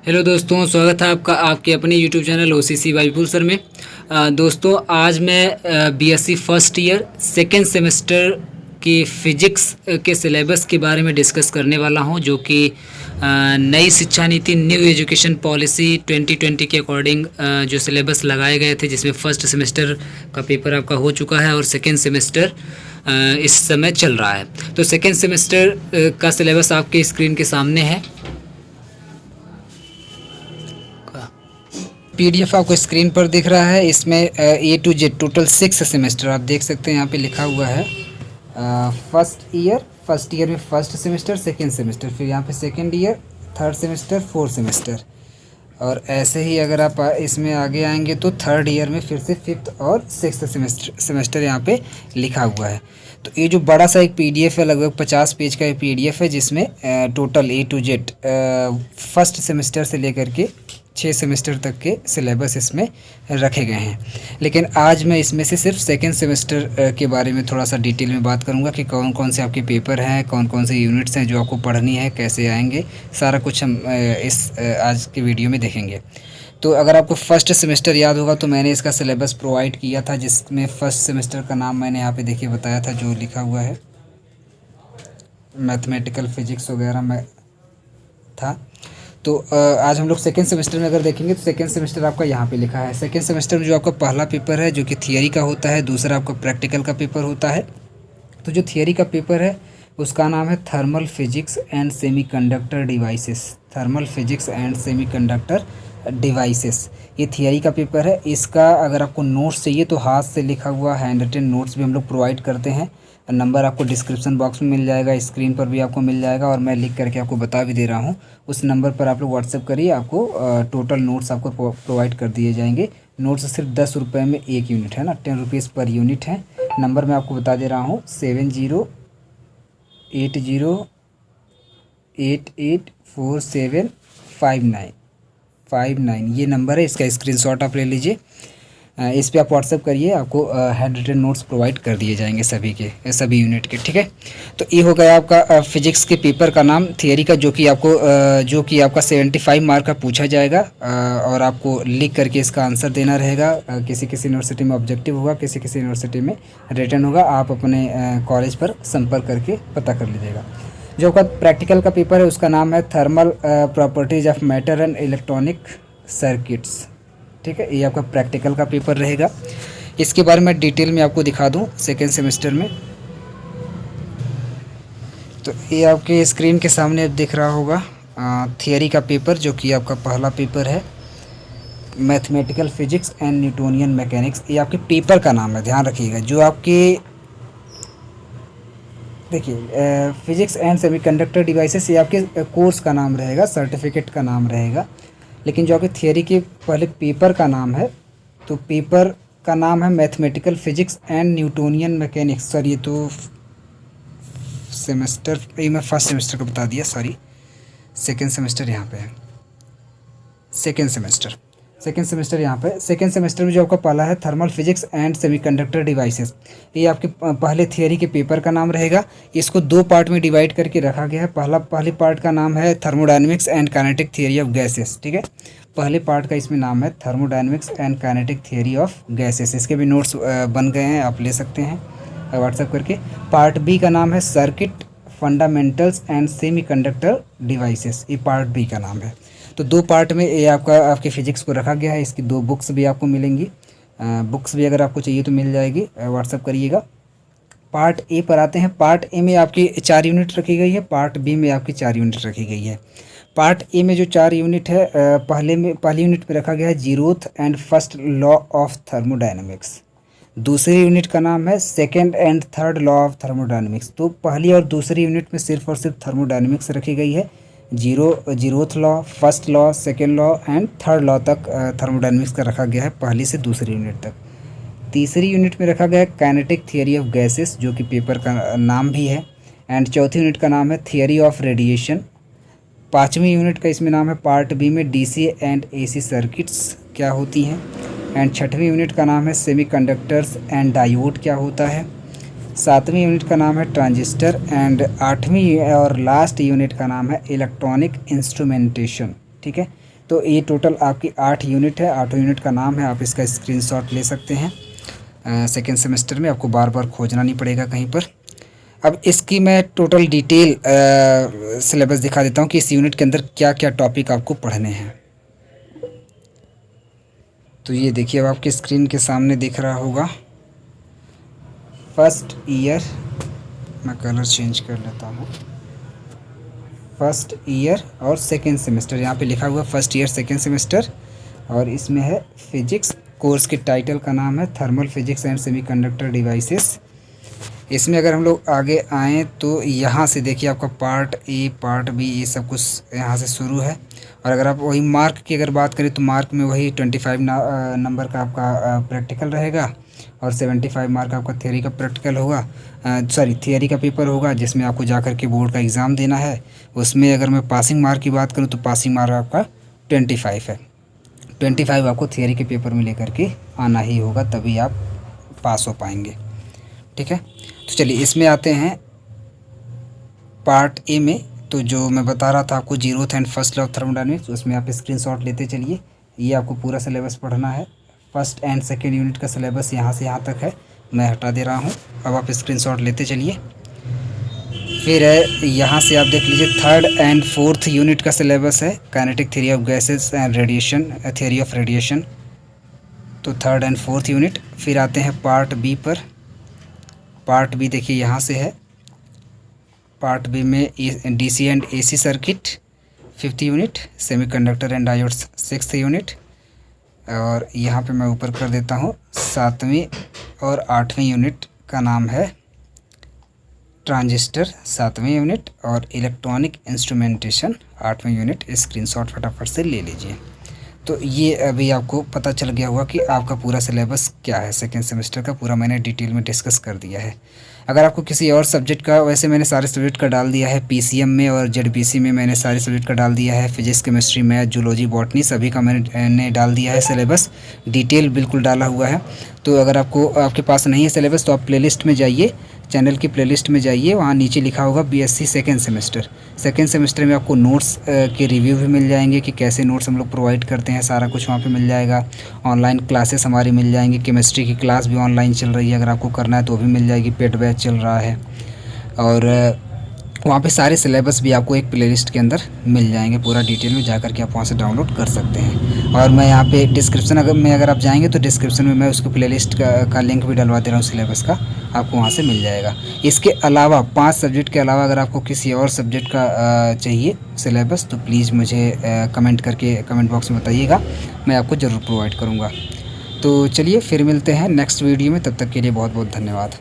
Hello दोस्तों, स्वागत है आपका आपके अपने यूट्यूब चैनल ओसीसी बाइपुल सर में। दोस्तों, आज मैं BSc first year second semester की फ़िज़िक्स के सिलेबस के बारे में डिस्कस करने वाला हूं, जो कि नई शिक्षा नीति न्यू एजुकेशन पॉलिसी 2020 के अकॉर्डिंग जो सिलेबस लगाए गए थे, जिसमें फ़र्स्ट सेमेस्टर का पेपर आपका हो चुका है और सेकेंड सेमेस्टर इस समय चल रहा है। तो सेकेंड सेमेस्टर का सिलेबस आपके स्क्रीन के सामने है। पीडीएफ आपको स्क्रीन पर दिख रहा है। इसमें ए टू जेड टोटल 6 सेमेस्टर आप देख सकते हैं। यहाँ पे लिखा हुआ है फर्स्ट ईयर में फर्स्ट सेमेस्टर, सेकेंड सेमेस्टर, फिर यहाँ पे second year, third semester, fourth semester, और ऐसे ही अगर आप इसमें आगे आएंगे तो थर्ड ईयर में फिर से फिफ्थ और सिक्स्थ सेमेस्टर यहाँ पे लिखा हुआ है। तो ये जो बड़ा सा एक पीडीएफ है, लगभग 50 पेज का एक पीडीएफ है, जिसमें total A to Z first semester से लेकर के 6 सेमेस्टर तक के सिलेबस इसमें रखे गए हैं। लेकिन आज मैं इसमें से सिर्फ सेकेंड सेमेस्टर के बारे में थोड़ा सा डिटेल में बात करूंगा कि कौन कौन से आपके पेपर हैं, कौन कौन से यूनिट्स हैं जो आपको पढ़नी है, कैसे आएंगे, सारा कुछ हम इस आज के वीडियो में देखेंगे। तो अगर आपको फर्स्ट सेमेस्टर याद होगा तो मैंने इसका सिलेबस प्रोवाइड किया था, जिसमें फर्स्ट सेमेस्टर का नाम मैंने यहाँ पे देखिए बताया था, जो लिखा हुआ है मैथमेटिकल फिजिक्स वगैरह में था। तो आज हम लोग सेकेंड सेमेस्टर में अगर देखेंगे तो सेकेंड सेमेस्टर आपका यहाँ पे लिखा है। सेकेंड सेमेस्टर में जो आपका पहला पेपर है जो कि थियरी का होता है, दूसरा आपका प्रैक्टिकल का पेपर होता है। तो जो थियरी का पेपर है उसका नाम है thermal physics and semiconductor devices. Thermal physics and semiconductor devices, ये थियरी का पेपर है। इसका अगर आपको नोट्स चाहिए तो हाथ से लिखा हुआ हैंड रिटन नोट्स भी हम लोग प्रोवाइड करते हैं। नंबर आपको डिस्क्रिप्शन बॉक्स में मिल जाएगा, स्क्रीन पर भी आपको मिल जाएगा, और मैं लिख करके आपको बता भी दे रहा हूँ। उस नंबर पर आप लोग व्हाट्सएप करिए, आपको टोटल नोट्स आपको प्रोवाइड कर दिए जाएंगे। नोट्स सिर्फ 10 रुपये में एक यूनिट है ना, 10 रुपीज़ पर यूनिट है। नंबर मैं आपको बता दे रहा हूँ 7080884759 ये नंबर है। इसका स्क्रीनशॉट आप ले लीजिए, इस पे आप व्हाट्सअप करिए, आपको हैंड रिटन नोट्स प्रोवाइड कर दिए जाएंगे सभी यूनिट के। ठीक है, तो ये हो गया आपका फिजिक्स के पेपर का नाम, थियरी का, जो कि आपका 75 मार्क का पूछा जाएगा, और आपको लिख करके इसका आंसर देना रहेगा। किसी यूनिवर्सिटी में ऑब्जेक्टिव होगा, किसी यूनिवर्सिटी में रिटन होगा। आप अपने कॉलेज पर संपर्क करके पता कर लीजिएगा। जो आपका प्रैक्टिकल का पेपर है उसका नाम है thermal properties of matter and electronic circuits. ठीक है, ये आपका प्रैक्टिकल का पेपर रहेगा। इसके बारे में डिटेल में आपको दिखा दूं सेकेंड सेमेस्टर में। तो ये आपके स्क्रीन के सामने दिख रहा होगा थियरी का पेपर, जो कि आपका पहला पेपर है, mathematical physics and Newtonian mechanics. ये आपके पेपर का नाम है, ध्यान रखिएगा। जो आपके देखिए फिजिक्स एंड सेमीकंडक्टर डिवाइसेस, ये आपके कोर्स का नाम रहेगा, सर्टिफिकेट का नाम रहेगा। लेकिन जो आपके थियरी के पहले पेपर का नाम है, तो पेपर का नाम है mathematical physics and Newtonian mechanics. Sir, ये तो सेमेस्टर, ये मैं फर्स्ट सेमेस्टर का बता दिया, सॉरी। सेकेंड सेमेस्टर यहाँ पे है, सेकेंड सेमेस्टर यहाँ पे। सेकेंड सेमेस्टर में जो आपका पहला है thermal physics and semiconductor devices, ये आपके पहले थियरी के पेपर का नाम रहेगा। इसको 2 पार्ट में डिवाइड करके रखा गया है। पहले पार्ट का नाम है thermodynamics and kinetic theory of gases. ठीक है, पहले पार्ट का इसमें नाम है thermodynamics and kinetic theory of gases. इसके भी नोट्स बन गए हैं, आप ले सकते हैं व्हाट्सएप करके। पार्ट बी का नाम है circuit fundamentals and semiconductor devices, ये पार्ट बी का नाम है। तो 2 पार्ट में ये आपके फिजिक्स को रखा गया है। इसकी 2 बुक्स भी आपको मिलेंगी, बुक्स भी अगर आपको चाहिए तो मिल जाएगी, व्हाट्सअप करिएगा। पार्ट ए पर आते हैं। पार्ट ए में आपकी 4 यूनिट रखी गई है, पार्ट बी में आपकी 4 यूनिट रखी गई है। पार्ट ए में जो 4 यूनिट है, पहली यूनिट में रखा गया है zeroth and first law of thermodynamics. दूसरी यूनिट का नाम है second and third law of thermodynamics. तो पहली और दूसरी यूनिट में सिर्फ और सिर्फ थर्मोडायनेमिक्स रखी गई है। Zeroth law, first law, second law and third law तक थर्मोडायनेमिक्स का रखा गया है, पहली से दूसरी यूनिट तक। तीसरी यूनिट में रखा गया है काइनेटिक थियरी ऑफ गैसेस, जो कि पेपर का नाम भी है। एंड चौथी यूनिट का नाम है थियरी ऑफ रेडिएशन। 5वीं यूनिट का इसमें नाम है पार्ट बी में डीसी एंड एसी सर्किट्स क्या होती हैं। एंड 6वीं यूनिट का नाम है सेमीकंडक्टर्स एंड डायोड क्या होता है। 7वीं यूनिट का नाम है ट्रांजिस्टर। एंड 8वीं और लास्ट यूनिट का नाम है इलेक्ट्रॉनिक इंस्ट्रूमेंटेशन। ठीक है, तो ये टोटल आपकी 8 यूनिट है, 8 यूनिट का नाम है, आप इसका स्क्रीनशॉट ले सकते हैं। सेकेंड सेमेस्टर में आपको बार बार खोजना नहीं पड़ेगा कहीं पर। अब इसकी मैं टोटल डिटेल सिलेबस दिखा देता हूँ कि इस यूनिट के अंदर क्या क्या टॉपिक आपको पढ़ने हैं। तो ये देखिए, अब आपके स्क्रीन के सामने दिख रहा होगा फर्स्ट ईयर, मैं कलर चेंज कर लेता हूँ, फर्स्ट ईयर और सेकेंड सेमेस्टर। यहाँ पे लिखा हुआ फर्स्ट ईयर सेकेंड सेमेस्टर, और इसमें है फिजिक्स। कोर्स के टाइटल का नाम है thermal physics and semiconductor devices. इसमें अगर हम लोग आगे आएँ तो यहाँ से देखिए आपका पार्ट ए, पार्ट बी, ये सब कुछ यहाँ से शुरू है। और अगर आप वही मार्क की अगर बात करें तो मार्क में वही 25 नंबर का आपका प्रैक्टिकल रहेगा और 75 मार्क आपका थियरी का प्रैक्टिकल होगा, थियरी का पेपर होगा, जिसमें आपको जाकर के बोर्ड का एग्ज़ाम देना है। उसमें अगर मैं पासिंग मार्क की बात करूँ तो पासिंग मार्क आपका 25 है। 25 आपको थियरी के पेपर में लेकर के आना ही होगा, तभी आप पास हो पाएंगे। ठीक है, तो चलिए इसमें आते हैं पार्ट ए में। तो जो मैं बता रहा था आपको zeroth and first law of thermodynamics, उसमें आप स्क्रीनशॉट लेते चलिए। ये आपको पूरा सिलेबस पढ़ना है। फर्स्ट एंड सेकेंड यूनिट का सिलेबस यहाँ से यहाँ तक है, मैं हटा दे रहा हूँ। अब आप स्क्रीनशॉट लेते चलिए। फिर है यहाँ से आप देख लीजिए थर्ड एंड फोर्थ यूनिट का सिलेबस है, kinetic theory of gases and radiation, theory of radiation. तो थर्ड एंड फोर्थ यूनिट। फिर आते हैं पार्ट बी पर। पार्ट बी देखिए यहाँ से है। पार्ट बी में DC and AC circuit 5th unit, semiconductor and diodes 6th unit, और यहाँ पे मैं ऊपर कर देता हूँ 7वीं और 8वीं यूनिट का नाम है ट्रांजिस्टर 7वीं यूनिट, और इलेक्ट्रॉनिक इंस्ट्रूमेंटेशन 8वीं यूनिट। स्क्रीनशॉट फटाफट से ले लीजिए। तो ये अभी आपको पता चल गया होगा कि आपका पूरा सिलेबस क्या है। सेकेंड सेमेस्टर का पूरा मैंने डिटेल में डिस्कस कर दिया है। अगर आपको किसी और सब्जेक्ट का, वैसे मैंने सारे सब्जेक्ट का डाल दिया है, पीसीएम में और जेडपीसी में मैंने सारे सब्जेक्ट का डाल दिया है। Physics, chemistry, math, zoology, botany सभी का मैंने डाल दिया है सिलेबस, डिटेल बिल्कुल डाला हुआ है। तो अगर आपके पास नहीं है सिलेबस तो आप प्लेलिस्ट में जाइए, चैनल की प्लेलिस्ट में जाइए, वहाँ नीचे लिखा होगा BSc second semester. Second semester में आपको नोट्स के रिव्यू भी मिल जाएंगे कि कैसे नोट्स हम लोग प्रोवाइड करते हैं, सारा कुछ वहाँ पे मिल जाएगा। ऑनलाइन क्लासेस हमारी मिल जाएंगी, केमिस्ट्री की क्लास भी ऑनलाइन चल रही है, अगर आपको करना है तो भी मिल जाएगी, पेड बैच चल रहा है। और वहाँ पे सारे सिलेबस भी आपको एक प्लेलिस्ट के अंदर मिल जाएंगे, पूरा डिटेल में जाकर के आप वहाँ से डाउनलोड कर सकते हैं। और मैं यहाँ पे डिस्क्रिप्शन अगर आप जाएंगे तो डिस्क्रिप्शन में मैं उसको प्लेलिस्ट का लिंक भी डलवा दे रहा हूँ सिलेबस का, आपको वहाँ से मिल जाएगा। इसके अलावा 5 सब्जेक्ट के अलावा अगर आपको किसी और सब्जेक्ट का चाहिए सिलेबस तो प्लीज़ मुझे कमेंट करके कमेंट बॉक्स में बताइएगा, मैं आपको ज़रूर प्रोवाइड करूँगा। तो चलिए फिर मिलते हैं नेक्स्ट वीडियो में, तब तक के लिए बहुत बहुत धन्यवाद।